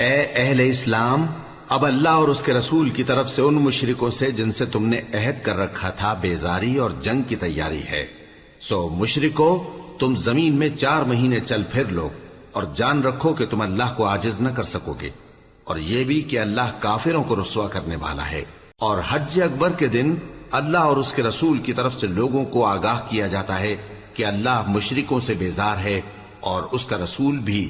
اے اہل اسلام، اب اللہ اور اس کے رسول کی طرف سے ان مشرکوں سے جن سے تم نے عہد کر رکھا تھا بیزاری اور جنگ کی تیاری ہے۔ سو مشرکو، تم زمین میں 4 مہینے چل پھر لو اور جان رکھو کہ تم اللہ کو عاجز نہ کر سکو گے، اور یہ بھی کہ اللہ کافروں کو رسوا کرنے والا ہے۔ اور حج اکبر کے دن اللہ اور اس کے رسول کی طرف سے لوگوں کو آگاہ کیا جاتا ہے کہ اللہ مشرکوں سے بیزار ہے اور اس کا رسول بھی۔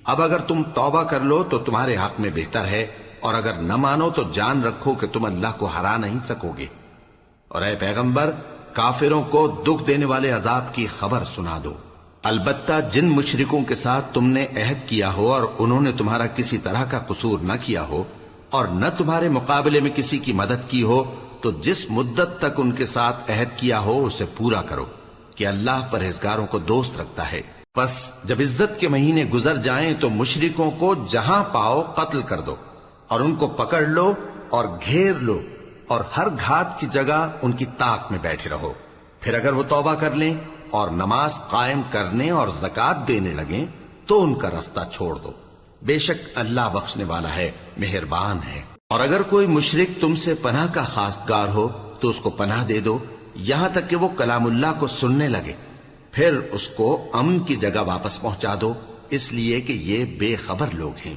اب اگر تم توبہ کر لو تو تمہارے حق میں بہتر ہے، اور اگر نہ مانو تو جان رکھو کہ تم اللہ کو ہرا نہیں سکو گے۔ اور اے پیغمبر، کافروں کو دکھ دینے والے عذاب کی خبر سنا دو۔ البتہ جن مشرکوں کے ساتھ تم نے عہد کیا ہو اور انہوں نے تمہارا کسی طرح کا قصور نہ کیا ہو اور نہ تمہارے مقابلے میں کسی کی مدد کی ہو، تو جس مدت تک ان کے ساتھ عہد کیا ہو اسے پورا کرو، کہ اللہ پرہیزگاروں کو دوست رکھتا ہے۔ پس جب عزت کے مہینے گزر جائیں تو مشرکوں کو جہاں پاؤ قتل کر دو، اور ان کو پکڑ لو اور گھیر لو، اور ہر گھات کی جگہ ان کی طاق میں بیٹھے رہو۔ پھر اگر وہ توبہ کر لیں اور نماز قائم کرنے اور زکوٰۃ دینے لگیں تو ان کا رستہ چھوڑ دو، بے شک اللہ بخشنے والا ہے، مہربان ہے۔ اور اگر کوئی مشرک تم سے پناہ کا خواستگار ہو تو اس کو پناہ دے دو، یہاں تک کہ وہ کلام اللہ کو سننے لگے، پھر اس کو امن کی جگہ واپس پہنچا دو، اس لیے کہ یہ بے خبر لوگ ہیں۔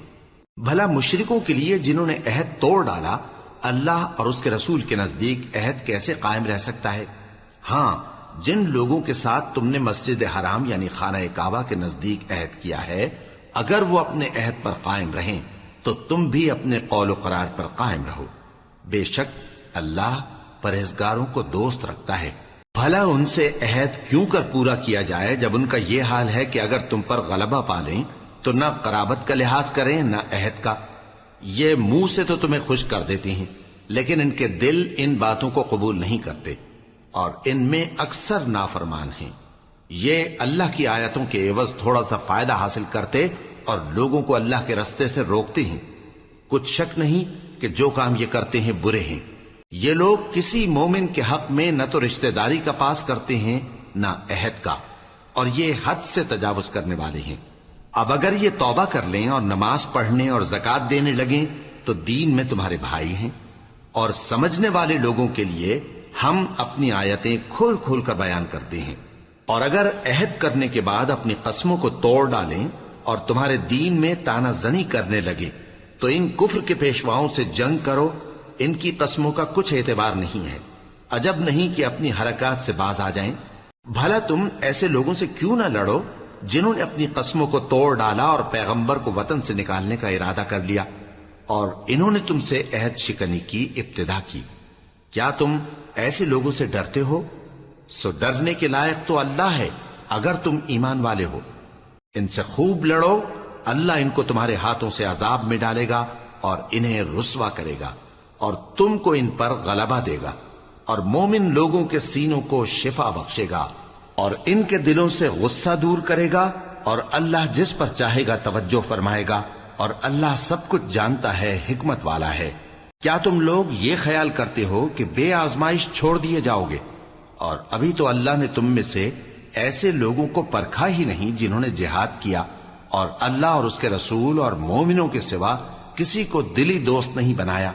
بھلا مشرکوں کے لیے جنہوں نے عہد توڑ ڈالا، اللہ اور اس کے رسول کے نزدیک عہد کیسے قائم رہ سکتا ہے؟ ہاں، جن لوگوں کے ساتھ تم نے مسجد حرام یعنی خانہ کعبہ کے نزدیک عہد کیا ہے، اگر وہ اپنے عہد پر قائم رہیں تو تم بھی اپنے قول و قرار پر قائم رہو، بے شک اللہ پرہیزگاروں کو دوست رکھتا ہے۔ بھلا ان سے عہد کیوں کر پورا کیا جائے جب ان کا یہ حال ہے کہ اگر تم پر غلبہ پالیں تو نہ قرابت کا لحاظ کریں نہ عہد کا۔ یہ منہ سے تو تمہیں خوش کر دیتی ہیں، لیکن ان کے دل ان باتوں کو قبول نہیں کرتے، اور ان میں اکثر نافرمان ہیں۔ یہ اللہ کی آیتوں کے عوض تھوڑا سا فائدہ حاصل کرتے اور لوگوں کو اللہ کے رستے سے روکتے ہیں۔ کچھ شک نہیں کہ جو کام یہ کرتے ہیں برے ہیں۔ یہ لوگ کسی مومن کے حق میں نہ تو رشتہ داری کا پاس کرتے ہیں نہ عہد کا، اور یہ حد سے تجاوز کرنے والے ہیں۔ اب اگر یہ توبہ کر لیں اور نماز پڑھنے اور زکوٰۃ دینے لگیں تو دین میں تمہارے بھائی ہیں، اور سمجھنے والے لوگوں کے لیے ہم اپنی آیتیں کھول کھول کر بیان کرتے ہیں۔ اور اگر عہد کرنے کے بعد اپنی قسموں کو توڑ ڈالیں اور تمہارے دین میں طعنہ زنی کرنے لگے تو ان کفر کے پیشواؤں سے جنگ کرو، ان کی قسموں کا کچھ اعتبار نہیں ہے، عجب نہیں کہ اپنی حرکات سے باز آ جائیں۔ بھلا تم ایسے لوگوں سے کیوں نہ لڑو جنہوں نے اپنی قسموں کو توڑ ڈالا اور پیغمبر کو وطن سے نکالنے کا ارادہ کر لیا، اور انہوں نے تم سے عہد شکنی کی ابتدا کی۔ کیا تم ایسے لوگوں سے ڈرتے ہو؟ سو ڈرنے کے لائق تو اللہ ہے اگر تم ایمان والے ہو۔ ان سے خوب لڑو، اللہ ان کو تمہارے ہاتھوں سے عذاب میں ڈالے گا اور انہیں رسوا کرے گا، اور تم کو ان پر غلبہ دے گا، اور مومن لوگوں کے سینوں کو شفا بخشے گا، اور ان کے دلوں سے غصہ دور کرے گا، اور اللہ جس پر چاہے گا توجہ فرمائے گا، اور اللہ سب کچھ جانتا ہے، حکمت والا ہے۔ کیا تم لوگ یہ خیال کرتے ہو کہ بے آزمائش چھوڑ دیے جاؤ گے؟ اور ابھی تو اللہ نے تم میں سے ایسے لوگوں کو پرکھا ہی نہیں جنہوں نے جہاد کیا، اور اللہ اور اس کے رسول اور مومنوں کے سوا کسی کو دلی دوست نہیں بنایا،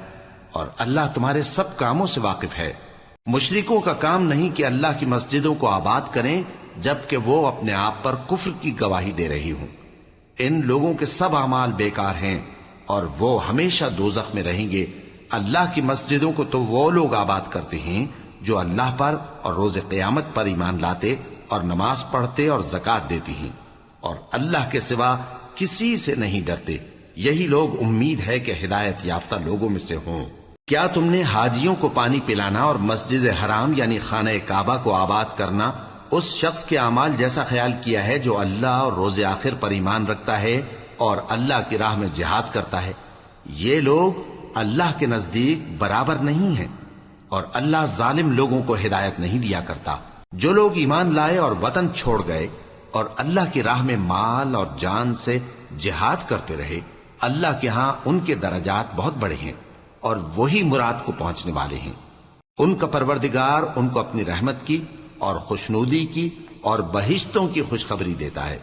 اور اللہ تمہارے سب کاموں سے واقف ہے۔ مشرکوں کا کام نہیں کہ اللہ کی مسجدوں کو آباد کریں جبکہ وہ اپنے آپ پر کفر کی گواہی دے رہی ہوں۔ ان لوگوں کے سب اعمال بیکار ہیں اور وہ ہمیشہ دوزخ میں رہیں گے۔ اللہ کی مسجدوں کو تو وہ لوگ آباد کرتے ہیں جو اللہ پر اور روز قیامت پر ایمان لاتے اور نماز پڑھتے اور زکوٰۃ دیتی ہیں، اور اللہ کے سوا کسی سے نہیں ڈرتے۔ یہی لوگ امید ہے کہ ہدایت یافتہ لوگوں میں سے ہوں۔ کیا تم نے حاجیوں کو پانی پلانا اور مسجد حرام یعنی خانہ کعبہ کو آباد کرنا اس شخص کے اعمال جیسا خیال کیا ہے جو اللہ اور روز آخر پر ایمان رکھتا ہے اور اللہ کی راہ میں جہاد کرتا ہے؟ یہ لوگ اللہ کے نزدیک برابر نہیں ہیں، اور اللہ ظالم لوگوں کو ہدایت نہیں دیا کرتا۔ جو لوگ ایمان لائے اور وطن چھوڑ گئے اور اللہ کی راہ میں مال اور جان سے جہاد کرتے رہے، اللہ کے ہاں ان کے درجات بہت بڑے ہیں، اور وہی مراد کو پہنچنے والے ہیں۔ ان کا پروردگار ان کو اپنی رحمت کی اور خوشنودی کی اور بہشتوں کی خوشخبری دیتا ہے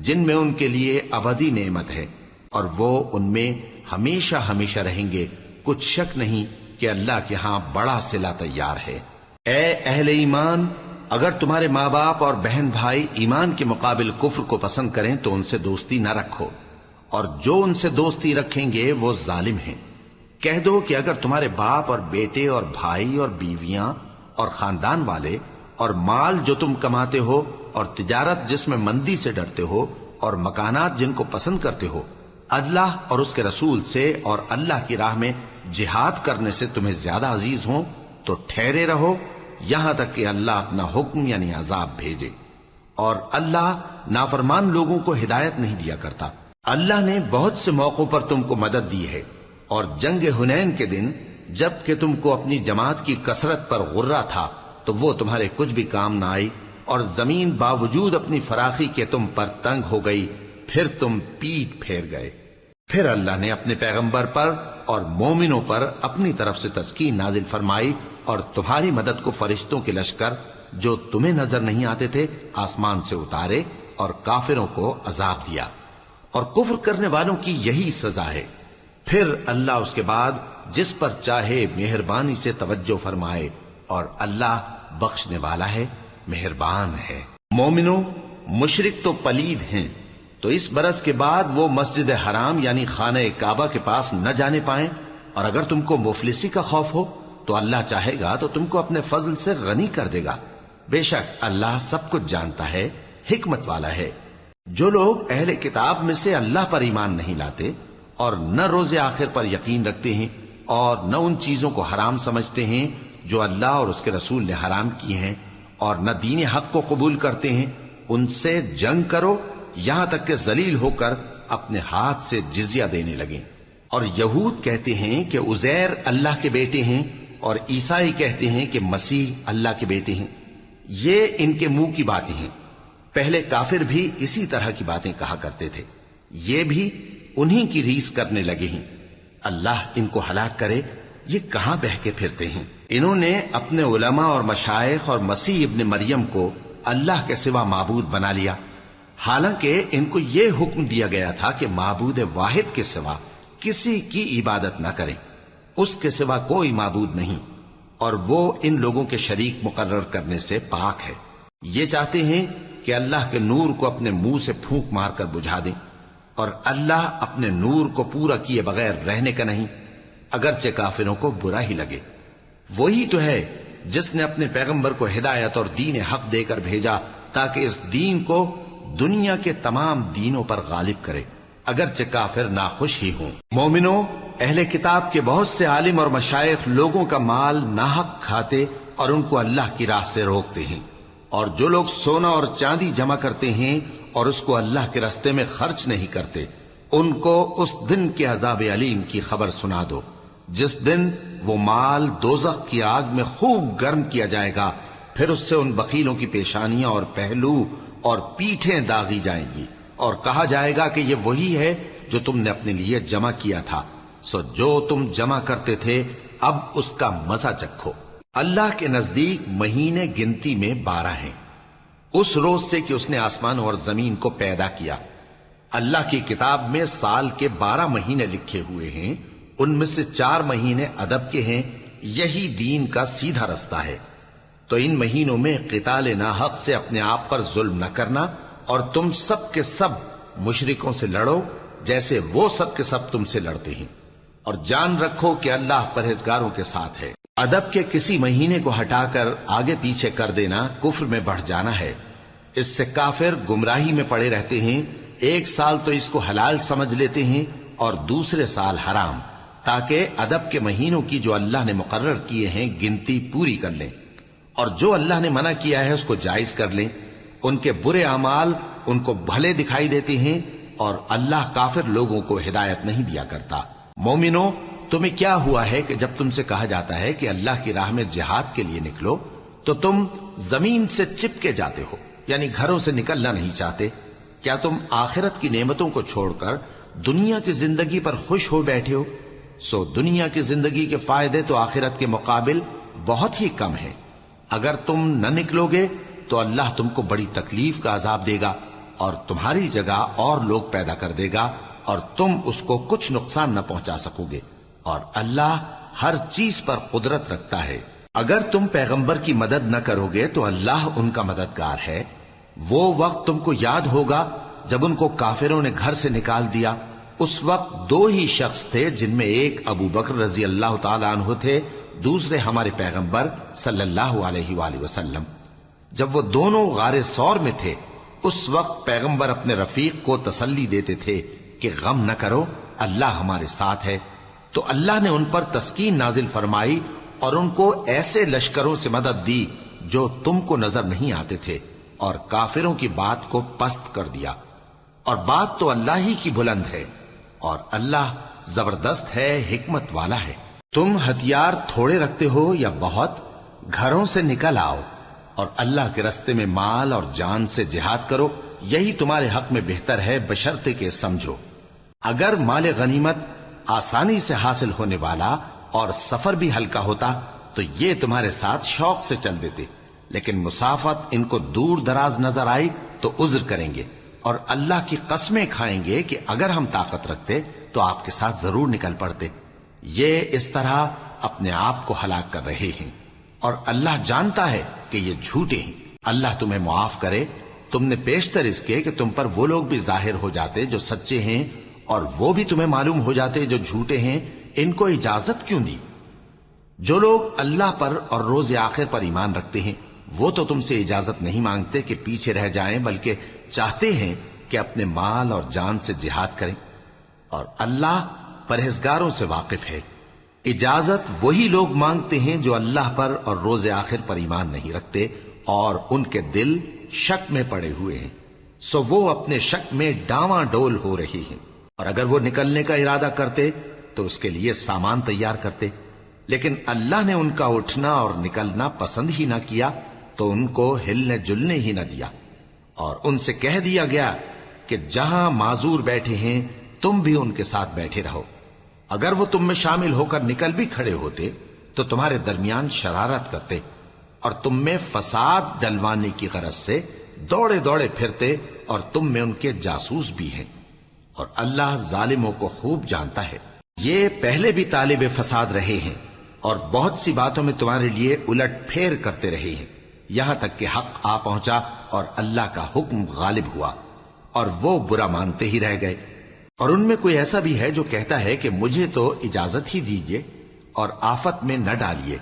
جن میں ان کے لیے ابدی نعمت ہے، اور وہ ان میں ہمیشہ ہمیشہ رہیں گے، کچھ شک نہیں کہ اللہ کے ہاں بڑا صلہ تیار ہے۔ اے اہل ایمان، اگر تمہارے ماں باپ اور بہن بھائی ایمان کے مقابل کفر کو پسند کریں تو ان سے دوستی نہ رکھو، اور جو ان سے دوستی رکھیں گے وہ ظالم ہیں۔ کہہ دو کہ اگر تمہارے باپ اور بیٹے اور بھائی اور بیویاں اور خاندان والے اور مال جو تم کماتے ہو اور تجارت جس میں مندی سے ڈرتے ہو اور مکانات جن کو پسند کرتے ہو اللہ اور اس کے رسول سے اور اللہ کی راہ میں جہاد کرنے سے تمہیں زیادہ عزیز ہوں تو ٹھہرے رہو یہاں تک کہ اللہ اپنا حکم یعنی عذاب بھیجے، اور اللہ نافرمان لوگوں کو ہدایت نہیں دیا کرتا۔ اللہ نے بہت سے موقعوں پر تم کو مدد دی ہے، اور جنگ حنین کے دن جب کہ تم کو اپنی جماعت کی کثرت پر غرہ تھا تو وہ تمہارے کچھ بھی کام نہ آئی، اور زمین باوجود اپنی فراخی کے تم پر تنگ ہو گئی، پھر تم پیٹ پھیر گئے۔ پھر اللہ نے اپنے پیغمبر پر اور مومنوں پر اپنی طرف سے تسکین نازل فرمائی، اور تمہاری مدد کو فرشتوں کے لشکر جو تمہیں نظر نہیں آتے تھے آسمان سے اتارے، اور کافروں کو عذاب دیا، اور کفر کرنے والوں کی یہی سزا ہے۔ پھر اللہ اس کے بعد جس پر چاہے مہربانی سے توجہ فرمائے، اور اللہ بخشنے والا ہے، مہربان ہے۔ مومنوں، مشرک تو پلید ہیں، تو اس برس کے بعد وہ مسجد حرام یعنی خانہ کعبہ کے پاس نہ جانے پائیں، اور اگر تم کو مفلسی کا خوف ہو تو اللہ چاہے گا تو تم کو اپنے فضل سے غنی کر دے گا، بے شک اللہ سب کچھ جانتا ہے، حکمت والا ہے۔ جو لوگ اہل کتاب میں سے اللہ پر ایمان نہیں لاتے اور نہ روز آخر پر یقین رکھتے ہیں اور نہ ان چیزوں کو حرام سمجھتے ہیں جو اللہ اور اس کے رسول نے حرام کی ہیں، اور نہ دین حق کو قبول کرتے ہیں، ان سے جنگ کرو یہاں تک کہ ذلیل ہو کر اپنے ہاتھ سے جزیہ دینے لگیں۔ اور یہود کہتے ہیں کہ عزیر اللہ کے بیٹے ہیں، اور عیسائی کہتے ہیں کہ مسیح اللہ کے بیٹے ہیں۔ یہ ان کے منہ کی باتیں ہیں، پہلے کافر بھی اسی طرح کی باتیں کہا کرتے تھے، یہ بھی انہی کی ریس کرنے لگے ہیں۔ اللہ ان کو ہلاک کرے، یہ کہاں بہہ کے پھرتے ہیں۔ انہوں نے اپنے علماء اور مشائخ اور مسیح ابن مریم کو اللہ کے سوا معبود بنا لیا، حالانکہ ان کو یہ حکم دیا گیا تھا کہ معبود واحد کے سوا کسی کی عبادت نہ کریں، اس کے سوا کوئی معبود نہیں، اور وہ ان لوگوں کے شریک مقرر کرنے سے پاک ہے۔ یہ چاہتے ہیں کہ اللہ کے نور کو اپنے منہ سے پھونک مار کر بجھا دیں، اور اللہ اپنے نور کو پورا کیے بغیر رہنے کا نہیں، اگرچہ کافروں کو برا ہی لگے۔ وہی تو ہے جس نے اپنے پیغمبر کو ہدایت اور دین حق دے کر بھیجا تاکہ اس دین کو دنیا کے تمام دینوں پر غالب کرے، اگرچہ کافر ناخوش ہی ہوں۔ مومنوں، اہل کتاب کے بہت سے عالم اور مشائخ لوگوں کا مال ناحق کھاتے اور ان کو اللہ کی راہ سے روکتے ہیں، اور جو لوگ سونا اور چاندی جمع کرتے ہیں اور اس کو اللہ کے راستے میں خرچ نہیں کرتے، ان کو اس دن کے عذاب علیم کی خبر سنا دو، جس دن وہ مال دوزخ کی آگ میں خوب گرم کیا جائے گا، پھر اس سے ان بخیلوں کی پیشانیاں اور پہلو اور پیٹھیں داغی جائیں گی، اور کہا جائے گا کہ یہ وہی ہے جو تم نے اپنے لیے جمع کیا تھا، سو جو تم جمع کرتے تھے اب اس کا مزہ چکھو۔ اللہ کے نزدیک مہینے گنتی میں 12 ہیں، اس روز سے کہ اس نے آسمان اور زمین کو پیدا کیا۔ اللہ کی کتاب میں سال کے 12 مہینے لکھے ہوئے ہیں، ان میں سے 4 مہینے ادب کے ہیں، یہی دین کا سیدھا رستہ ہے۔ تو ان مہینوں میں قتال ناحق سے اپنے آپ پر ظلم نہ کرنا، اور تم سب کے سب مشرکوں سے لڑو جیسے وہ سب کے سب تم سے لڑتے ہیں، اور جان رکھو کہ اللہ پرہیزگاروں کے ساتھ ہے۔ ادب کے کسی مہینے کو ہٹا کر آگے پیچھے کر دینا کفر میں بڑھ جانا ہے، اس سے کافر گمراہی میں پڑے رہتے ہیں۔ ایک سال تو اس کو حلال سمجھ لیتے ہیں اور دوسرے سال حرام، تاکہ ادب کے مہینوں کی جو اللہ نے مقرر کیے ہیں گنتی پوری کر لیں، اور جو اللہ نے منع کیا ہے اس کو جائز کر لیں۔ ان کے برے اعمال ان کو بھلے دکھائی دیتے ہیں، اور اللہ کافر لوگوں کو ہدایت نہیں دیا کرتا۔ مومنوں، تمہیں کیا ہوا ہے کہ جب تم سے کہا جاتا ہے کہ اللہ کی راہ میں جہاد کے لیے نکلو تو تم زمین سے چپکے جاتے ہو، یعنی گھروں سے نکلنا نہیں چاہتے؟ کیا تم آخرت کی نعمتوں کو چھوڑ کر دنیا کی زندگی پر خوش ہو بیٹھے ہو؟ سو دنیا کی زندگی کے فائدے تو آخرت کے مقابل بہت ہی کم ہیں۔ اگر تم نہ نکلو گے تو اللہ تم کو بڑی تکلیف کا عذاب دے گا، اور تمہاری جگہ اور لوگ پیدا کر دے گا، اور تم اس کو کچھ نقصان نہ پہنچا سکو گے، اور اللہ ہر چیز پر قدرت رکھتا ہے۔ اگر تم پیغمبر کی مدد نہ کرو گے تو اللہ ان کا مددگار ہے۔ وہ وقت تم کو یاد ہوگا جب ان کو کافروں نے گھر سے نکال دیا۔ اس وقت دو ہی شخص تھے، جن میں ایک ابو بکر رضی اللہ تعالی عنہ تھے، دوسرے ہمارے پیغمبر صلی اللہ علیہ وآلہ وسلم۔ جب وہ دونوں غار ثور میں تھے، اس وقت پیغمبر اپنے رفیق کو تسلی دیتے تھے کہ غم نہ کرو، اللہ ہمارے ساتھ ہے۔ تو اللہ نے ان پر تسکین نازل فرمائی اور ان کو ایسے لشکروں سے مدد دی جو تم کو نظر نہیں آتے تھے، اور کافروں کی بات کو پست کر دیا۔ اور بات تو اللہ ہی کی بلند ہے، اور اللہ زبردست ہے، حکمت والا ہے۔ تم ہتھیار تھوڑے رکھتے ہو یا بہت، گھروں سے نکل آؤ اور اللہ کے رستے میں مال اور جان سے جہاد کرو، یہی تمہارے حق میں بہتر ہے، بشرطے کہ سمجھو۔ اگر مال غنیمت آسانی سے حاصل ہونے والا اور سفر بھی ہلکا ہوتا تو یہ تمہارے ساتھ شوق سے چل دیتے، لیکن مسافت ان کو دور دراز نظر آئی تو عذر کریں گے، اور اللہ کی قسمیں کھائیں گے کہ اگر ہم طاقت رکھتے تو آپ کے ساتھ ضرور نکل پڑتے۔ یہ اس طرح اپنے آپ کو ہلاک کر رہے ہیں، اور اللہ جانتا ہے کہ یہ جھوٹے ہیں۔ اللہ تمہیں معاف کرے، تم نے پیشتر اس کے کہ تم پر وہ لوگ بھی ظاہر ہو جاتے جو سچے ہیں، اور وہ بھی تمہیں معلوم ہو جاتے جو جھوٹے ہیں۔ ان کو اجازت کیوں دی؟ جو لوگ اللہ پر اور روز آخر پر ایمان رکھتے ہیں وہ تو تم سے اجازت نہیں مانگتے کہ پیچھے رہ جائیں، بلکہ چاہتے ہیں کہ اپنے مال اور جان سے جہاد کریں، اور اللہ پرہیزگاروں سے واقف ہے۔ اجازت وہی لوگ مانگتے ہیں جو اللہ پر اور روز آخر پر ایمان نہیں رکھتے اور ان کے دل شک میں پڑے ہوئے ہیں، سو وہ اپنے شک میں ڈاواں ڈول ہو رہی ہیں۔ اور اگر وہ نکلنے کا ارادہ کرتے تو اس کے لیے سامان تیار کرتے، لیکن اللہ نے ان کا اٹھنا اور نکلنا پسند ہی نہ کیا تو ان کو ہلنے جلنے ہی نہ دیا، اور ان سے کہہ دیا گیا کہ جہاں معذور بیٹھے ہیں تم بھی ان کے ساتھ بیٹھے رہو۔ اگر وہ تم میں شامل ہو کر نکل بھی کھڑے ہوتے تو تمہارے درمیان شرارت کرتے اور تم میں فساد ڈلوانے کی غرض سے دوڑے دوڑے پھرتے، اور تم میں ان کے جاسوس بھی ہیں، اور اللہ ظالموں کو خوب جانتا ہے۔ یہ پہلے بھی طالب فساد رہے ہیں اور بہت سی باتوں میں تمہارے لیے الٹ پھیر کرتے رہے ہیں، یہاں تک کہ حق آ پہنچا اور اللہ کا حکم غالب ہوا، اور وہ برا مانتے ہی رہ گئے۔ اور ان میں کوئی ایسا بھی ہے جو کہتا ہے کہ مجھے تو اجازت ہی دیجئے اور آفت میں نہ ڈالیے۔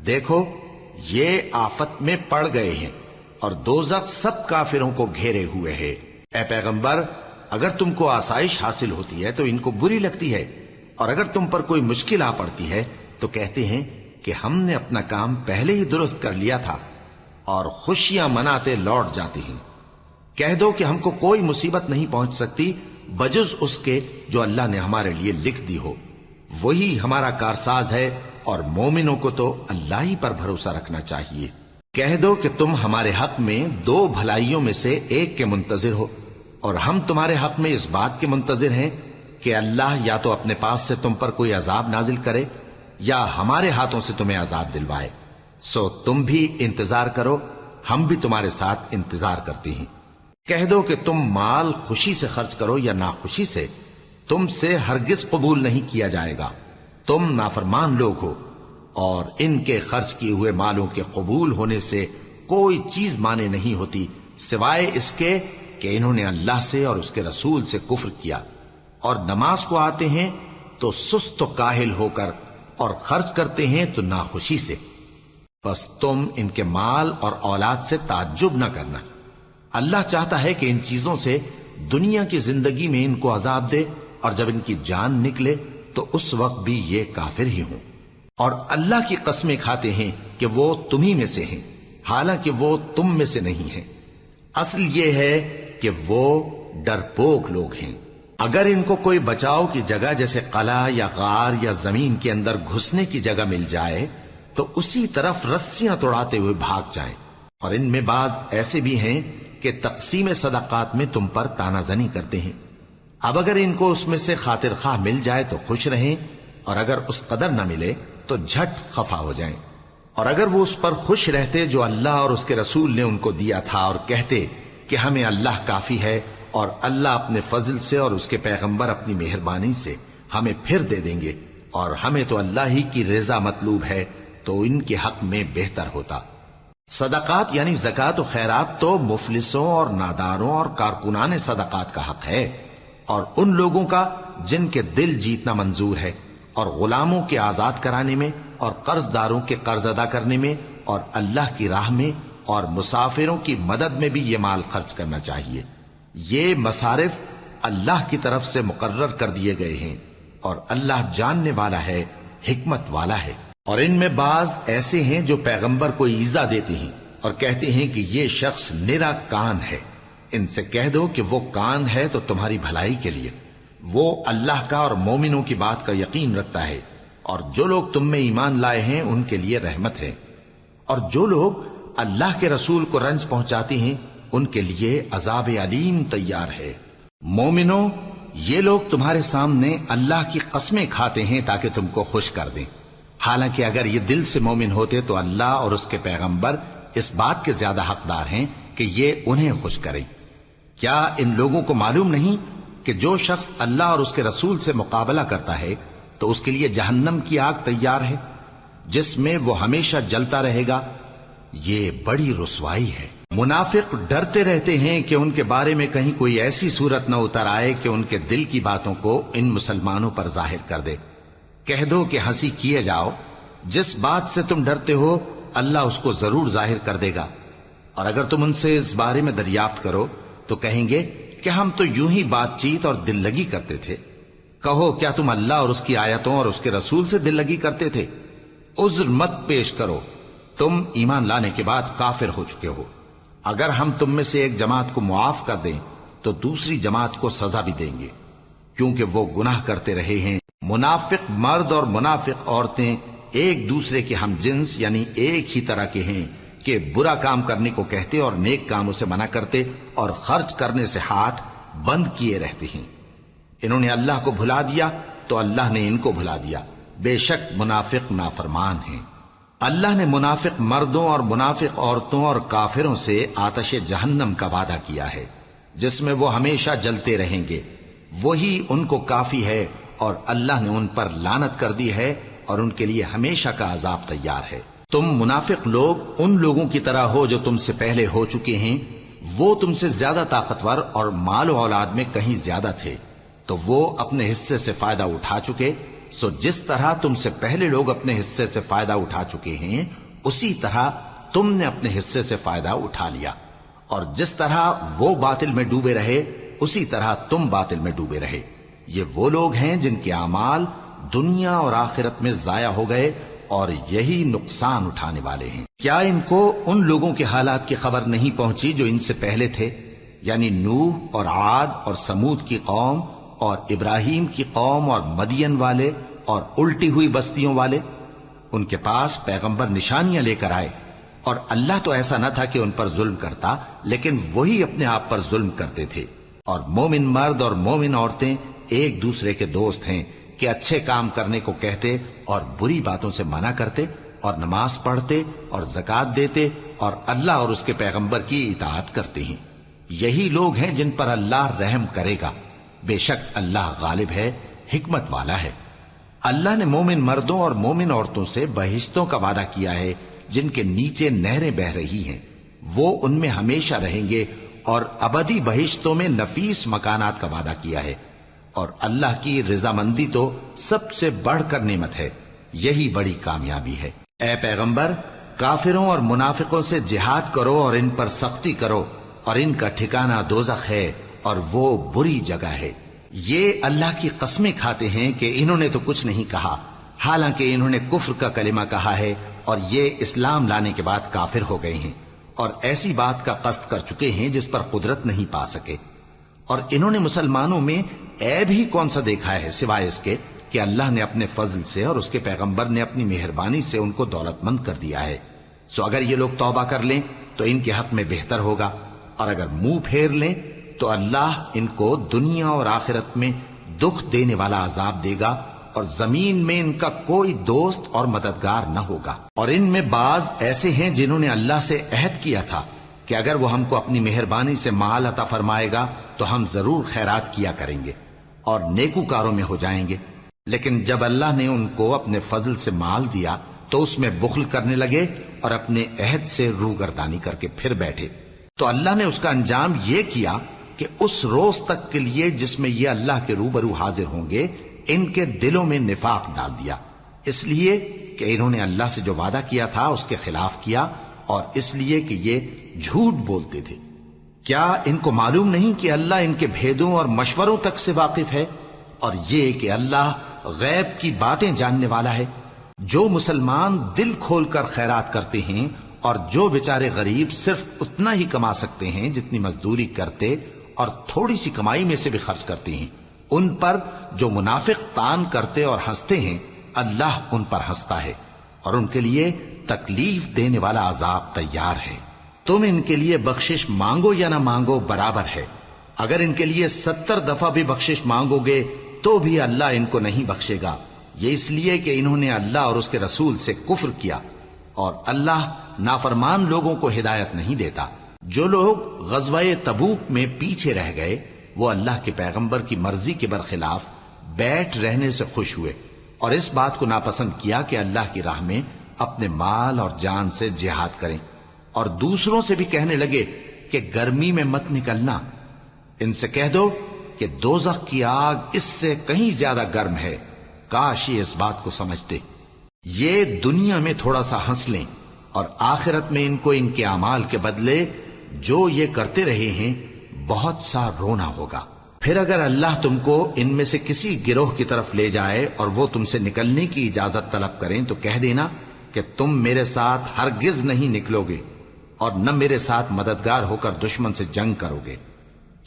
دیکھو یہ آفت میں پڑ گئے ہیں، اور دوزخ سب کافروں کو گھیرے ہوئے ہے۔ اے پیغمبر، اگر تم کو آسائش حاصل ہوتی ہے تو ان کو بری لگتی ہے، اور اگر تم پر کوئی مشکل آ پڑتی ہے تو کہتے ہیں کہ ہم نے اپنا کام پہلے ہی درست کر لیا تھا، اور خوشیاں مناتے لوٹ جاتے ہیں۔ کہہ دو کہ ہم کو کوئی مصیبت نہیں پہنچ سکتی بجز اس کے جو اللہ نے ہمارے لیے لکھ دی ہو، وہی ہمارا کارساز ہے، اور مومنوں کو تو اللہ ہی پر بھروسہ رکھنا چاہیے۔ کہہ دو کہ تم ہمارے حق میں دو بھلائیوں میں سے ایک کے منتظر ہو، اور ہم تمہارے حق میں اس بات کے منتظر ہیں کہ اللہ یا تو اپنے پاس سے تم پر کوئی عذاب نازل کرے یا ہمارے ہاتھوں سے تمہیں عذاب دلوائے، سو تم بھی انتظار کرو، ہم بھی تمہارے ساتھ انتظار کرتے ہیں۔ کہہ دو کہ تم مال خوشی سے خرچ کرو یا ناخوشی سے، تم سے ہرگز قبول نہیں کیا جائے گا، تم نافرمان لوگ ہو، اور ان کے خرچ کیے ہوئے مالوں کے قبول ہونے سے کوئی چیز مانے نہیں ہوتی سوائے اس کے کہ انہوں نے اللہ سے اور اس کے رسول سے کفر کیا، اور نماز کو آتے ہیں تو سست و کاہل ہو کر، اور خرچ کرتے ہیں تو ناخوشی سے۔ بس تم ان کے مال اور اولاد سے تعجب نہ کرنا، اللہ چاہتا ہے کہ ان چیزوں سے دنیا کی زندگی میں ان کو عذاب دے، اور جب ان کی جان نکلے تو اس وقت بھی یہ کافر ہی ہوں، اور اللہ کی قسمیں کھاتے ہیں کہ وہ تمہیں میں سے ہیں، حالانکہ وہ تم میں سے نہیں ہیں۔ اصل یہ ہے کہ وہ ڈرپوک لوگ ہیں۔ اگر ان کو کوئی بچاؤ کی جگہ جیسے قلعہ یا غار یا زمین کے اندر گھسنے کی جگہ مل جائے تو اسی طرف رسیاں توڑاتے ہوئے بھاگ جائیں، اور ان میں بعض ایسے بھی ہیں کہ تقسیم صدقات میں تم پر تانا زنی کرتے ہیں۔ اب اگر ان کو اس میں سے خاطر خواہ مل جائے تو خوش رہیں، اور اگر اس قدر نہ ملے تو جھٹ خفا ہو جائیں۔ اور اگر وہ اس پر خوش رہتے جو اللہ اور اس کے رسول نے ان کو دیا تھا، اور کہتے کہ ہمیں اللہ کافی ہے اور اللہ اپنے فضل سے اور اس کے پیغمبر اپنی مہربانی سے ہمیں پھر دے دیں گے، اور ہمیں تو اللہ ہی کی رضا مطلوب ہے، تو ان کے حق میں بہتر ہوتا۔ صدقات یعنی زکوٰۃ و خیرات تو مفلسوں اور ناداروں اور کارکنان صدقات کا حق ہے، اور ان لوگوں کا جن کے دل جیتنا منظور ہے، اور غلاموں کے آزاد کرانے میں، اور قرض داروں کے قرض ادا کرنے میں، اور اللہ کی راہ میں اور مسافروں کی مدد میں بھی یہ مال خرچ کرنا چاہیے۔ یہ مصارف اللہ کی طرف سے مقرر کر دیے گئے ہیں، اور اللہ جاننے والا ہے، حکمت والا ہے۔ اور ان میں بعض ایسے ہیں جو پیغمبر کو ایذا دیتے ہیں اور کہتے ہیں کہ یہ شخص نرا کان ہے۔ ان سے کہہ دو کہ وہ کان ہے تو تمہاری بھلائی کے لیے، وہ اللہ کا اور مومنوں کی بات کا یقین رکھتا ہے، اور جو لوگ تم میں ایمان لائے ہیں ان کے لیے رحمت ہے، اور جو لوگ اللہ کے رسول کو رنج پہنچاتے ہیں ان کے لیے عذاب علیم تیار ہے۔ مومنوں، یہ لوگ تمہارے سامنے اللہ کی قسمیں کھاتے ہیں تاکہ تم کو خوش کر دیں، حالانکہ اگر یہ دل سے مومن ہوتے تو اللہ اور اس کے پیغمبر اس بات کے زیادہ حقدار ہیں کہ یہ انہیں خوش کریں۔ کیا ان لوگوں کو معلوم نہیں کہ جو شخص اللہ اور اس کے رسول سے مقابلہ کرتا ہے تو اس کے لیے جہنم کی آگ تیار ہے، جس میں وہ ہمیشہ جلتا رہے گا؟ یہ بڑی رسوائی ہے۔ منافق ڈرتے رہتے ہیں کہ ان کے بارے میں کہیں کوئی ایسی صورت نہ اتر آئے کہ ان کے دل کی باتوں کو ان مسلمانوں پر ظاہر کر دے۔ کہہ دو کہ ہنسی کیے جاؤ، جس بات سے تم ڈرتے ہو اللہ اس کو ضرور ظاہر کر دے گا، اور اگر تم ان سے اس بارے میں دریافت کرو تو کہیں گے کہ ہم تو یوں ہی بات چیت اور دل لگی کرتے تھے۔ کہو کیا تم اللہ اور اس کی آیتوں اور اس کے رسول سے دل لگی کرتے تھے؟ عذر مت پیش کرو، تم ایمان لانے کے بعد کافر ہو چکے ہو۔ اگر ہم تم میں سے ایک جماعت کو معاف کر دیں تو دوسری جماعت کو سزا بھی دیں گے، کیونکہ وہ گناہ کرتے رہے ہیں۔ منافق مرد اور منافق عورتیں ایک دوسرے کے ہم جنس یعنی ایک ہی طرح کے ہیں کہ برا کام کرنے کو کہتے اور نیک کاموں سے منع کرتے اور خرچ کرنے سے ہاتھ بند کیے رہتے ہیں۔ انہوں نے اللہ کو بھلا دیا تو اللہ نے ان کو بھلا دیا، بے شک منافق نافرمان ہیں۔ اللہ نے منافق مردوں اور منافق عورتوں اور کافروں سے آتش جہنم کا وعدہ کیا ہے، جس میں وہ ہمیشہ جلتے رہیں گے، وہی ان کو کافی ہے، اور اللہ نے ان پر لعنت کر دی ہے اور ان کے لیے ہمیشہ کا عذاب تیار ہے۔ تم منافق لوگ ان لوگوں کی طرح ہو جو تم سے پہلے ہو چکے ہیں، وہ تم سے زیادہ طاقتور اور مال و اولاد میں کہیں زیادہ تھے، تو وہ اپنے حصے سے فائدہ اٹھا چکے، سو جس طرح تم سے پہلے لوگ اپنے حصے سے فائدہ اٹھا چکے ہیں اسی طرح تم نے اپنے حصے سے فائدہ اٹھا لیا، اور جس طرح وہ باطل میں ڈوبے رہے اسی طرح تم باطل میں ڈوبے رہے۔ یہ وہ لوگ ہیں جن کے اعمال دنیا اور آخرت میں ضائع ہو گئے اور یہی نقصان اٹھانے والے ہیں۔ کیا ان کو ان لوگوں کے حالات کی خبر نہیں پہنچی جو ان سے پہلے تھے، یعنی نوح اور عاد اور سمود کی قوم اور ابراہیم کی قوم اور مدین والے اور الٹی ہوئی بستیوں والے؟ ان کے پاس پیغمبر نشانیاں لے کر آئے، اور اللہ تو ایسا نہ تھا کہ ان پر ظلم کرتا، لیکن وہی اپنے آپ پر ظلم کرتے تھے۔ اور مومن مرد اور مومن عورتیں ایک دوسرے کے دوست ہیں کہ اچھے کام کرنے کو کہتے اور بری باتوں سے منع کرتے، اور نماز پڑھتے اور زکوٰۃ دیتے اور اللہ اور اس کے پیغمبر کی اطاعت کرتے ہیں۔ یہی لوگ ہیں جن پر اللہ رحم کرے گا، بے شک اللہ غالب ہے، حکمت والا ہے۔ اللہ نے مومن مردوں اور مومن عورتوں سے بہشتوں کا وعدہ کیا ہے جن کے نیچے نہریں بہ رہی ہیں، وہ ان میں ہمیشہ رہیں گے، اور ابدی بہشتوں میں نفیس مکانات کا وعدہ کیا ہے۔ اور اللہ کی رضامندی تو سب سے بڑھ کر نعمت ہے، یہی بڑی کامیابی ہے۔ اے پیغمبر، کافروں اور منافقوں سے جہاد کرو اور ان پر سختی کرو، اور ان کا ٹھکانہ دوزخ ہے اور وہ بری جگہ ہے۔ یہ اللہ کی قسمیں کھاتے ہیں کہ انہوں نے تو کچھ نہیں کہا، حالانکہ انہوں نے کفر کا کلمہ کہا ہے اور یہ اسلام لانے کے بعد کافر ہو گئے ہیں، اور ایسی بات کا قصد کر چکے ہیں جس پر قدرت نہیں پا سکے۔ اور انہوں نے مسلمانوں میں عیب ہی کون سا دیکھا ہے سوائے اس کے کہ اللہ نے اپنے فضل سے اور اس کے پیغمبر نے اپنی مہربانی سے ان کو دولت مند کر دیا ہے۔ سو اگر یہ لوگ توبہ کر لیں تو ان کے حق میں بہتر ہوگا، اور اگر منہ پھیر لیں تو اللہ ان کو دنیا اور آخرت میں دکھ دینے والا عذاب دے گا، اور زمین میں ان کا کوئی دوست اور مددگار نہ ہوگا۔ اور ان میں بعض ایسے ہیں جنہوں نے اللہ سے عہد کیا تھا کہ اگر وہ ہم کو اپنی مہربانی سے مال عطا فرمائے گا تو ہم ضرور خیرات کیا کریں گے اور نیکوکاروں میں ہو جائیں گے۔ لیکن جب اللہ نے ان کو اپنے فضل سے مال دیا تو اس میں بخل کرنے لگے اور اپنے عہد سے روگردانی کر کے پھر بیٹھے، تو اللہ نے اس کا انجام یہ کیا کہ اس روز تک کے لیے جس میں یہ اللہ کے روبرو حاضر ہوں گے ان کے دلوں میں نفاق ڈال دیا، اس لیے کہ انہوں نے اللہ سے جو وعدہ کیا تھا اس کے خلاف کیا، اور اس لیے کہ یہ جھوٹ بولتے تھے۔ کیا ان کو معلوم نہیں کہ اللہ ان کے بھیدوں اور مشوروں تک سے واقف ہے، اور یہ کہ اللہ غیب کی باتیں جاننے والا ہے؟ جو مسلمان دل کھول کر خیرات کرتے ہیں اور جو بیچارے غریب صرف اتنا ہی کما سکتے ہیں جتنی مزدوری کرتے اور تھوڑی سی کمائی میں سے بھی خرچ کرتے ہیں، ان پر جو منافق تان کرتے اور ہنستے ہیں اللہ ان پر ہنستا ہے اور ان کے لیے تکلیف دینے والا عذاب تیار ہے۔ تم ان کے لیے بخشش مانگو یا نہ مانگو برابر ہے، اگر ان کے لیے 70 دفعہ بھی بخشش مانگو گے تو بھی اللہ ان کو نہیں بخشے گا، یہ اس لیے کہ انہوں نے اللہ اور اس کے رسول سے کفر کیا، اور اللہ نافرمان لوگوں کو ہدایت نہیں دیتا۔ جو لوگ غزوہ تبوک میں پیچھے رہ گئے وہ اللہ کے پیغمبر کی مرضی کے برخلاف بیٹھ رہنے سے خوش ہوئے اور اس بات کو ناپسند کیا کہ اللہ کی راہ میں اپنے مال اور جان سے جہاد کریں، اور دوسروں سے بھی کہنے لگے کہ گرمی میں مت نکلنا، ان سے کہہ دو کہ دوزخ کی آگ اس سے کہیں زیادہ گرم ہے، کاش یہ اس بات کو سمجھتے۔ یہ دنیا میں تھوڑا سا ہنس لیں اور آخرت میں ان کو ان کے اعمال کے بدلے جو یہ کرتے رہے ہیں بہت سا رونا ہوگا۔ پھر اگر اللہ تم کو ان میں سے کسی گروہ کی طرف لے جائے اور وہ تم سے نکلنے کی اجازت طلب کریں تو کہہ دینا کہ تم میرے ساتھ ہرگز نہیں نکلو گے اور نہ میرے ساتھ مددگار ہو کر دشمن سے جنگ کرو گے۔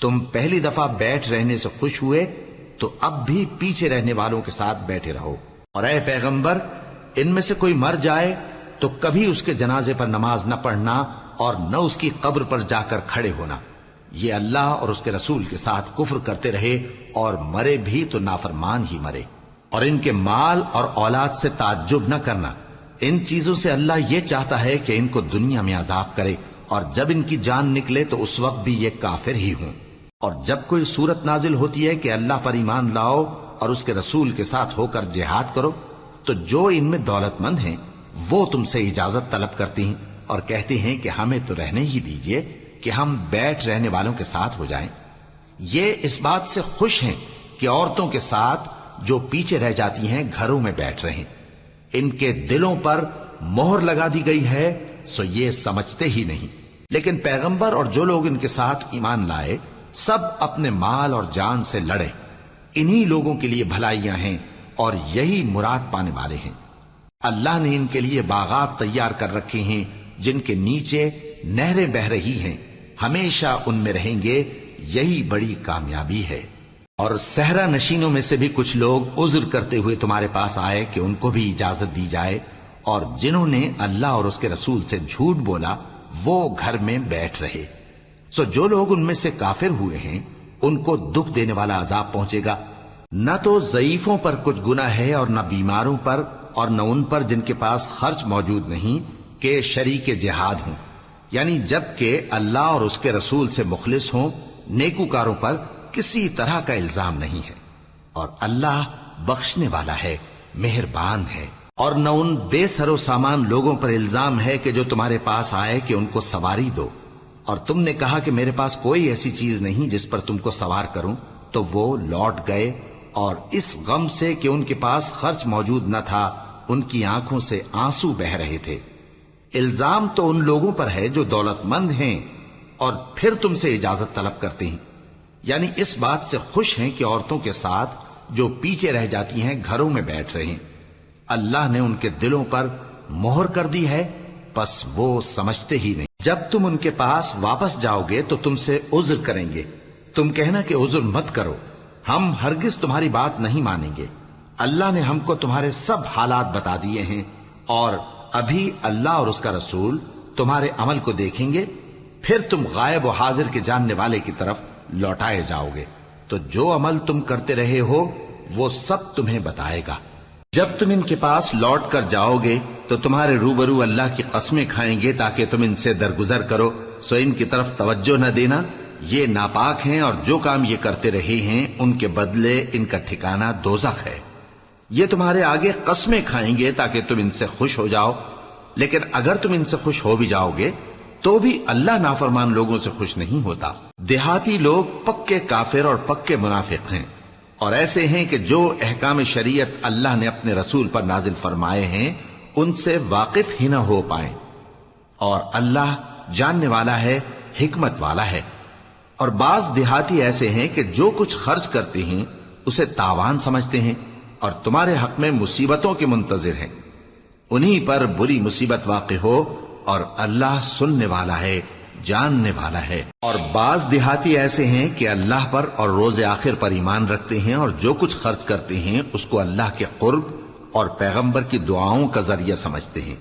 تم پہلی دفعہ بیٹھ رہنے سے خوش ہوئے تو اب بھی پیچھے رہنے والوں کے ساتھ بیٹھے رہو، اور اے پیغمبر ان میں سے کوئی مر جائے تو کبھی اس کے جنازے پر نماز نہ پڑھنا اور نہ اس کی قبر پر جا کر کھڑے ہونا۔ یہ اللہ اور اس کے رسول کے ساتھ کفر کرتے رہے اور مرے بھی تو نافرمان ہی مرے۔ اور ان کے مال اور اولاد سے تعجب نہ کرنا، ان چیزوں سے اللہ یہ چاہتا ہے کہ ان کو دنیا میں عذاب کرے، اور جب ان کی جان نکلے تو اس وقت بھی یہ کافر ہی ہوں۔ اور جب کوئی صورت نازل ہوتی ہے کہ اللہ پر ایمان لاؤ اور اس کے رسول کے ساتھ ہو کر جہاد کرو، تو جو ان میں دولت مند ہیں وہ تم سے اجازت طلب کرتی ہیں اور کہتے ہیں کہ ہمیں تو رہنے ہی دیجئے کہ ہم بیٹھ رہنے والوں کے ساتھ ہو جائیں۔ یہ اس بات سے خوش ہیں کہ عورتوں کے ساتھ جو پیچھے رہ جاتی ہیں گھروں میں بیٹھ رہیں۔ ان کے دلوں پر مہر لگا دی گئی ہے سو یہ سمجھتے ہی نہیں۔ لیکن پیغمبر اور جو لوگ ان کے ساتھ ایمان لائے سب اپنے مال اور جان سے لڑے، انہی لوگوں کے لیے بھلائیاں ہیں اور یہی مراد پانے والے ہیں۔ اللہ نے ان کے لیے باغات تیار کر رکھے ہیں جن کے نیچے نہریں بہ رہی ہیں، ہمیشہ ان میں رہیں گے، یہی بڑی کامیابی ہے۔ اور صحرا نشینوں میں سے بھی کچھ لوگ عذر کرتے ہوئے تمہارے پاس آئے کہ ان کو بھی اجازت دی جائے، اور جنہوں نے اللہ اور اس کے رسول سے جھوٹ بولا وہ گھر میں بیٹھ رہے۔ سو جو لوگ ان میں سے کافر ہوئے ہیں ان کو دکھ دینے والا عذاب پہنچے گا، نہ تو ضعیفوں پر کچھ گناہ ہے اور نہ بیماروں پر اور نہ ان پر جن کے پاس خرچ موجود نہیں کہ شریک جہاد ہوں، یعنی جب کہ اللہ اور اس کے رسول سے مخلص ہوں، نیکوکاروں پر کسی طرح کا الزام نہیں ہے، اور اللہ بخشنے والا ہے، مہربان ہے۔ اور نہ ان بے سر و سامان لوگوں پر الزام ہے کہ جو تمہارے پاس آئے کہ ان کو سواری دو، اور تم نے کہا کہ میرے پاس کوئی ایسی چیز نہیں جس پر تم کو سوار کروں، تو وہ لوٹ گئے، اور اس غم سے کہ ان کے پاس خرچ موجود نہ تھا ان کی آنکھوں سے آنسو بہ رہے تھے۔ الزام تو ان لوگوں پر ہے جو دولت مند ہیں اور پھر تم سے اجازت طلب کرتے ہیں، یعنی اس بات سے خوش ہیں کہ عورتوں کے ساتھ جو پیچھے رہ جاتی ہیں گھروں میں بیٹھ رہے ہیں۔ اللہ نے ان کے دلوں پر مہر کر دی ہے، پس وہ سمجھتے ہی نہیں۔ جب تم ان کے پاس واپس جاؤ گے تو تم سے عذر کریں گے، تم کہنا کہ عذر مت کرو، ہم ہرگز تمہاری بات نہیں مانیں گے۔ اللہ نے ہم کو تمہارے سب حالات بتا دیے ہیں، اور ابھی اللہ اور اس کا رسول تمہارے عمل کو دیکھیں گے، پھر تم غائب و حاضر کے جاننے والے کی طرف لوٹائے جاؤ گے، تو جو عمل تم کرتے رہے ہو وہ سب تمہیں بتائے گا۔ جب تم ان کے پاس لوٹ کر جاؤ گے تو تمہارے روبرو اللہ کی قسمیں کھائیں گے تاکہ تم ان سے درگزر کرو، سو ان کی طرف توجہ نہ دینا، یہ ناپاک ہیں اور جو کام یہ کرتے رہے ہیں ان کے بدلے ان کا ٹھکانہ دوزخ ہے۔ یہ تمہارے آگے قسمیں کھائیں گے تاکہ تم ان سے خوش ہو جاؤ، لیکن اگر تم ان سے خوش ہو بھی جاؤ گے تو بھی اللہ نافرمان لوگوں سے خوش نہیں ہوتا۔ دیہاتی لوگ پکے کافر اور پکے منافق ہیں، اور ایسے ہیں کہ جو احکام شریعت اللہ نے اپنے رسول پر نازل فرمائے ہیں ان سے واقف ہی نہ ہو پائیں، اور اللہ جاننے والا ہے، حکمت والا ہے۔ اور بعض دیہاتی ایسے ہیں کہ جو کچھ خرچ کرتے ہیں اسے تاوان سمجھتے ہیں اور تمہارے حق میں مصیبتوں کے منتظر ہیں، انہی پر بری مصیبت واقع ہو، اور اللہ سننے والا ہے، جاننے والا ہے۔ اور بعض دیہاتی ایسے ہیں کہ اللہ پر اور روز آخر پر ایمان رکھتے ہیں، اور جو کچھ خرچ کرتے ہیں اس کو اللہ کے قرب اور پیغمبر کی دعاؤں کا ذریعہ سمجھتے ہیں۔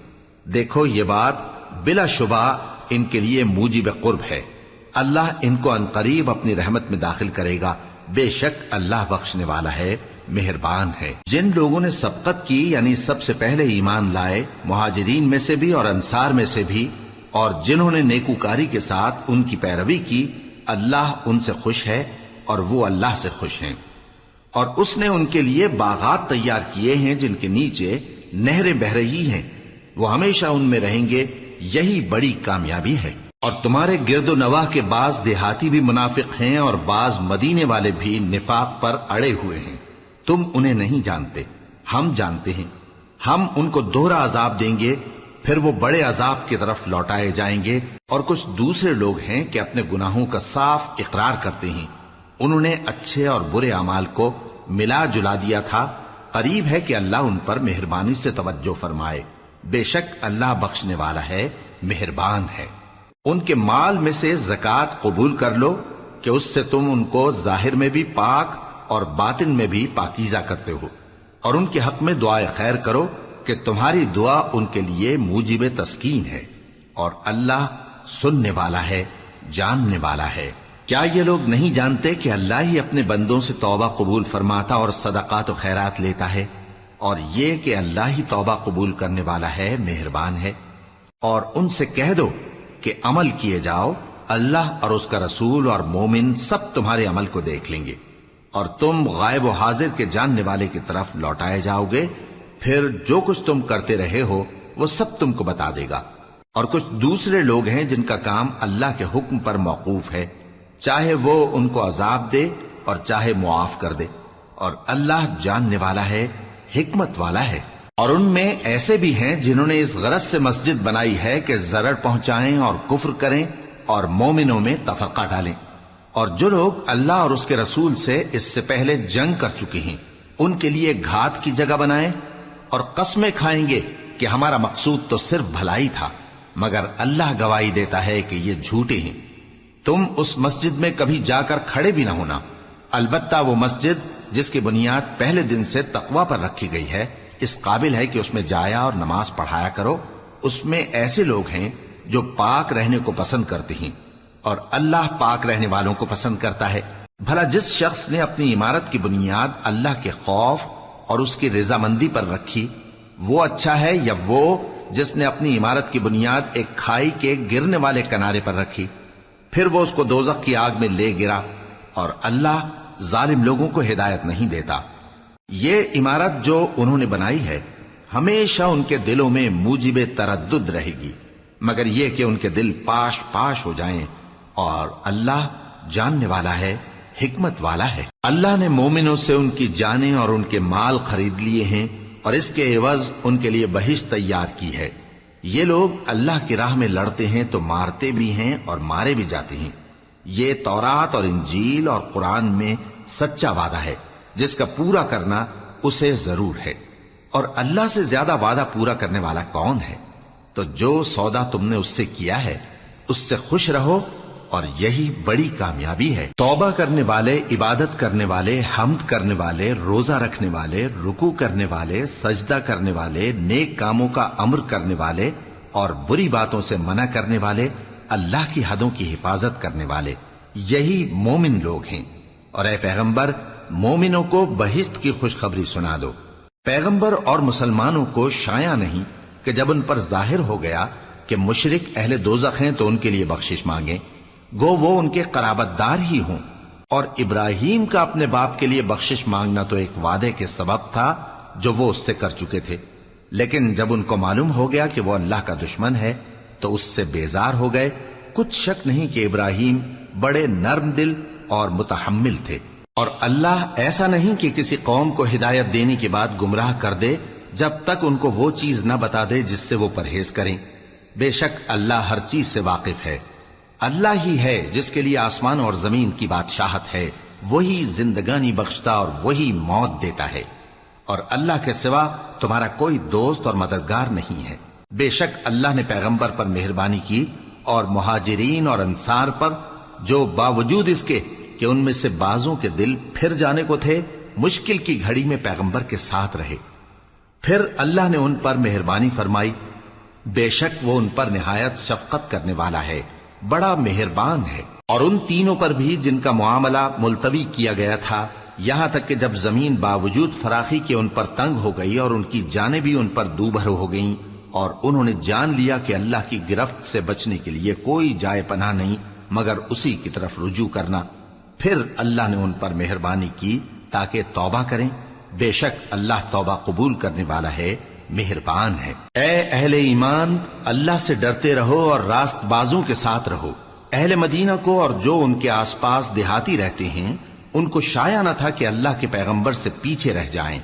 دیکھو یہ بات بلا شبہ ان کے لیے موجب قرب ہے، اللہ ان کو عنقریب اپنی رحمت میں داخل کرے گا، بے شک اللہ بخشنے والا ہے، مہربان ہے۔ جن لوگوں نے سبقت کی یعنی سب سے پہلے ایمان لائے، مہاجرین میں سے بھی اور انصار میں سے بھی، اور جنہوں نے نیکوکاری کے ساتھ ان کی پیروی کی، اللہ ان سے خوش ہے اور وہ اللہ سے خوش ہیں۔ اور اس نے ان کے لیے باغات تیار کیے ہیں جن کے نیچے نہریں بہہ رہی ہیں، وہ ہمیشہ ان میں رہیں گے، یہی بڑی کامیابی ہے۔ اور تمہارے گرد و نواح کے بعض دیہاتی بھی منافق ہیں اور بعض مدینے والے بھی نفاق پر اڑے ہوئے ہیں، تم انہیں نہیں جانتے، ہم جانتے ہیں۔ ہم ان کو دوہرا عذاب دیں گے، پھر وہ بڑے عذاب کی طرف لوٹائے جائیں گے۔ اور کچھ دوسرے لوگ ہیں کہ اپنے گناہوں کا صاف اقرار کرتے ہیں، انہوں نے اچھے اور برے اعمال کو ملا جلا دیا تھا، قریب ہے کہ اللہ ان پر مہربانی سے توجہ فرمائے، بے شک اللہ بخشنے والا ہے، مہربان ہے۔ ان کے مال میں سے زکوٰۃ قبول کر لو کہ اس سے تم ان کو ظاہر میں بھی پاک اور باطن میں بھی پاکیزہ کرتے ہو، اور ان کے حق میں دعائے خیر کرو کہ تمہاری دعا ان کے لیے موجب تسکین ہے، اور اللہ سننے والا ہے، جاننے والا ہے۔ کیا یہ لوگ نہیں جانتے کہ اللہ ہی اپنے بندوں سے توبہ قبول فرماتا اور صدقات و خیرات لیتا ہے، اور یہ کہ اللہ ہی توبہ قبول کرنے والا ہے، مہربان ہے۔ اور ان سے کہہ دو کہ عمل کیے جاؤ، اللہ اور اس کا رسول اور مومن سب تمہارے عمل کو دیکھ لیں گے، اور تم غائب و حاضر کے جاننے والے کی طرف لوٹائے جاؤ گے، پھر جو کچھ تم کرتے رہے ہو وہ سب تم کو بتا دے گا۔ اور کچھ دوسرے لوگ ہیں جن کا کام اللہ کے حکم پر موقوف ہے، چاہے وہ ان کو عذاب دے اور چاہے معاف کر دے، اور اللہ جاننے والا ہے، حکمت والا ہے۔ اور ان میں ایسے بھی ہیں جنہوں نے اس غرض سے مسجد بنائی ہے کہ ضرر پہنچائیں اور کفر کریں اور مومنوں میں تفرقہ ڈالیں، اور جو لوگ اللہ اور اس کے رسول سے اس سے پہلے جنگ کر چکے ہیں ان کے لیے گھات کی جگہ بنائیں، اور قسمیں کھائیں گے کہ ہمارا مقصود تو صرف بھلائی تھا، مگر اللہ گواہی دیتا ہے کہ یہ جھوٹے ہیں۔ تم اس مسجد میں کبھی جا کر کھڑے بھی نہ ہونا، البتہ وہ مسجد جس کی بنیاد پہلے دن سے تقوی پر رکھی گئی ہے اس قابل ہے کہ اس میں جایا اور نماز پڑھایا کرو۔ اس میں ایسے لوگ ہیں جو پاک رہنے کو پسند کرتے ہیں، اور اللہ پاک رہنے والوں کو پسند کرتا ہے۔ بھلا جس شخص نے اپنی عمارت کی بنیاد اللہ کے خوف اور اس کی رضامندی پر رکھی، وہ اچھا ہے یا وہ جس نے اپنی عمارت کی بنیاد ایک کھائی کے گرنے والے کنارے پر رکھی، پھر وہ اس کو دوزخ کی آگ میں لے گرا، اور اللہ ظالم لوگوں کو ہدایت نہیں دیتا۔ یہ عمارت جو انہوں نے بنائی ہے ہمیشہ ان کے دلوں میں موجب تردد رہے گی، مگر یہ کہ ان کے دل پاش پاش ہو جائیں، اور اللہ جاننے والا ہے، حکمت والا ہے۔ اللہ نے مومنوں سے ان کی جانیں اور ان کے مال خرید لیے ہیں، اور اس کے عوض ان کے لیے بہشت تیار کی ہے۔ یہ لوگ اللہ کی راہ میں لڑتے ہیں تو مارتے بھی ہیں اور مارے بھی جاتے ہیں۔ یہ تورات اور انجیل اور قرآن میں سچا وعدہ ہے جس کا پورا کرنا اسے ضرور ہے، اور اللہ سے زیادہ وعدہ پورا کرنے والا کون ہے؟ تو جو سودا تم نے اس سے کیا ہے اس سے خوش رہو، اور یہی بڑی کامیابی ہے۔ توبہ کرنے والے، عبادت کرنے والے، حمد کرنے والے، روزہ رکھنے والے، رکوع کرنے والے، سجدہ کرنے والے، نیک کاموں کا امر کرنے والے اور بری باتوں سے منع کرنے والے، اللہ کی حدوں کی حفاظت کرنے والے، یہی مومن لوگ ہیں۔ اور اے پیغمبر، مومنوں کو بہشت کی خوشخبری سنا دو۔ پیغمبر اور مسلمانوں کو شایع نہیں کہ جب ان پر ظاہر ہو گیا کہ مشرک اہل دوزخ ہیں تو ان کے لیے بخشش مانگیں، گو وہ ان کے قرابتدار ہی ہوں۔ اور ابراہیم کا اپنے باپ کے لیے بخشش مانگنا تو ایک وعدے کے سبب تھا جو وہ اس سے کر چکے تھے، لیکن جب ان کو معلوم ہو گیا کہ وہ اللہ کا دشمن ہے تو اس سے بیزار ہو گئے۔ کچھ شک نہیں کہ ابراہیم بڑے نرم دل اور متحمل تھے، اور اللہ ایسا نہیں کہ کسی قوم کو ہدایت دینے کے بعد گمراہ کر دے جب تک ان کو وہ چیز نہ بتا دے جس سے وہ پرہیز کریں۔ بے شک اللہ ہر چیز سے واقف ہے۔ اللہ ہی ہے جس کے لیے آسمان اور زمین کی بادشاہت ہے، وہی زندگانی بخشتا اور وہی موت دیتا ہے، اور اللہ کے سوا تمہارا کوئی دوست اور مددگار نہیں ہے۔ بے شک اللہ نے پیغمبر پر مہربانی کی اور مہاجرین اور انصار پر، جو باوجود اس کے کہ ان میں سے بعضوں کے دل پھر جانے کو تھے، مشکل کی گھڑی میں پیغمبر کے ساتھ رہے۔ پھر اللہ نے ان پر مہربانی فرمائی، بے شک وہ ان پر نہایت شفقت کرنے والا ہے، بڑا مہربان ہے۔ اور ان تینوں پر بھی جن کا معاملہ ملتوی کیا گیا تھا، یہاں تک کہ جب زمین باوجود فراخی کے ان پر تنگ ہو گئی اور ان کی جانیں بھی ان پر دوبھر ہو گئیں، اور انہوں نے جان لیا کہ اللہ کی گرفت سے بچنے کے لیے کوئی جائے پناہ نہیں مگر اسی کی طرف رجوع کرنا، پھر اللہ نے ان پر مہربانی کی تاکہ توبہ کریں۔ بے شک اللہ توبہ قبول کرنے والا ہے، مہربان ہے۔ اے اہل ایمان، اللہ سے ڈرتے رہو اور راست بازوں کے ساتھ رہو۔ اہل مدینہ کو اور جو ان کے آس پاس دیہاتی رہتے ہیں، ان کو شایع نہ تھا کہ اللہ کے پیغمبر سے پیچھے رہ جائیں،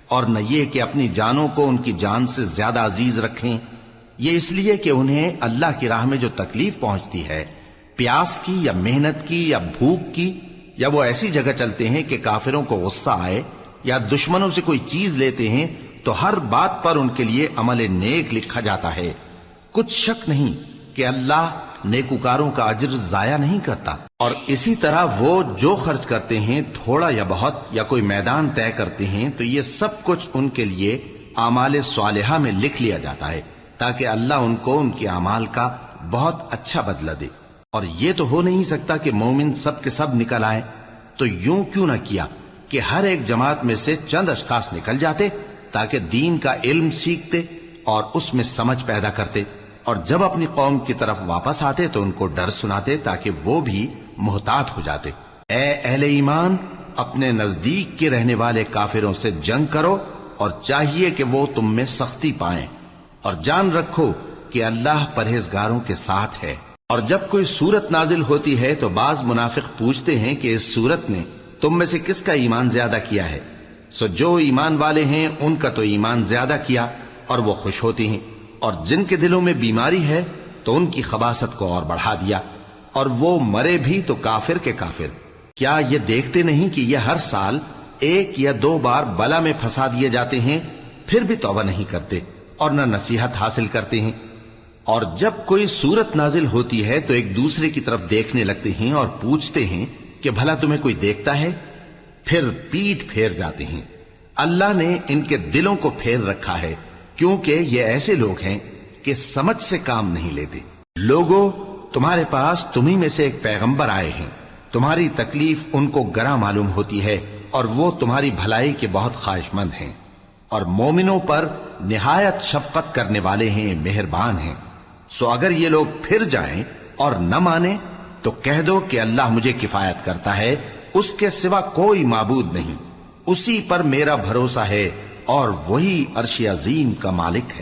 اور نہ یہ کہ اپنی جانوں کو ان کی جان سے زیادہ عزیز رکھیں۔ یہ اس لیے کہ انہیں اللہ کی راہ میں جو تکلیف پہنچتی ہے، پیاس کی یا محنت کی یا بھوک کی، یا وہ ایسی جگہ چلتے ہیں کہ کافروں کو غصہ آئے یا دشمنوں سے کوئی چیز لیتے ہیں، تو ہر بات پر ان کے لیے عمل نیک لکھا جاتا ہے۔ کچھ شک نہیں کہ اللہ نیکوکاروں کا اجر ضائع نہیں کرتا۔ اور اسی طرح وہ جو خرچ کرتے ہیں، تھوڑا یا بہت یا کوئی میدان طے کرتے ہیں، تو یہ سب کچھ ان کے لیے اعمال صالحہ میں لکھ لیا جاتا ہے، تاکہ اللہ ان کو ان کے اعمال کا بہت اچھا بدلہ دے۔ اور یہ تو ہو نہیں سکتا کہ مومن سب کے سب نکل آئیں، تو یوں کیوں نہ کیا کہ ہر ایک جماعت میں سے چند اشخاص نکل جاتے تاکہ دین کا علم سیکھتے اور اس میں سمجھ پیدا کرتے، اور جب اپنی قوم کی طرف واپس آتے تو ان کو ڈر سناتے تاکہ وہ بھی محتاط ہو جاتے۔ اے اہل ایمان، اپنے نزدیک کے رہنے والے کافروں سے جنگ کرو، اور چاہیے کہ وہ تم میں سختی پائیں، اور جان رکھو کہ اللہ پرہیزگاروں کے ساتھ ہے۔ اور جب کوئی سورت نازل ہوتی ہے تو بعض منافق پوچھتے ہیں کہ اس سورت نے تم میں سے کس کا ایمان زیادہ کیا ہے؟ سو جو ایمان والے ہیں ان کا تو ایمان زیادہ کیا اور وہ خوش ہوتی ہیں، اور جن کے دلوں میں بیماری ہے تو ان کی خباثت کو اور بڑھا دیا، اور وہ مرے بھی تو کافر کے کافر۔ کیا یہ دیکھتے نہیں کہ یہ ہر سال 1 یا 2 بار بلا میں پھنسا دیے جاتے ہیں، پھر بھی توبہ نہیں کرتے اور نہ نصیحت حاصل کرتے ہیں؟ اور جب کوئی سورت نازل ہوتی ہے تو ایک دوسرے کی طرف دیکھنے لگتے ہیں اور پوچھتے ہیں کہ بھلا تمہیں کوئی دیکھتا ہے؟ پھر پیٹ پھیر جاتے ہیں۔ اللہ نے ان کے دلوں کو پھیر رکھا ہے، کیونکہ یہ ایسے لوگ ہیں کہ سمجھ سے کام نہیں لیتے۔ لوگوں، تمہارے پاس تمہیں میں سے ایک پیغمبر آئے ہیں، تمہاری تکلیف ان کو گراں معلوم ہوتی ہے اور وہ تمہاری بھلائی کے بہت خواہش مند ہیں، اور مومنوں پر نہایت شفقت کرنے والے ہیں، مہربان ہیں۔ سو اگر یہ لوگ پھر جائیں اور نہ مانیں تو کہہ دو کہ اللہ مجھے کفایت کرتا ہے، اس کے سوا کوئی معبود نہیں، اسی پر میرا بھروسہ ہے اور وہی عرش عظیم کا مالک ہے۔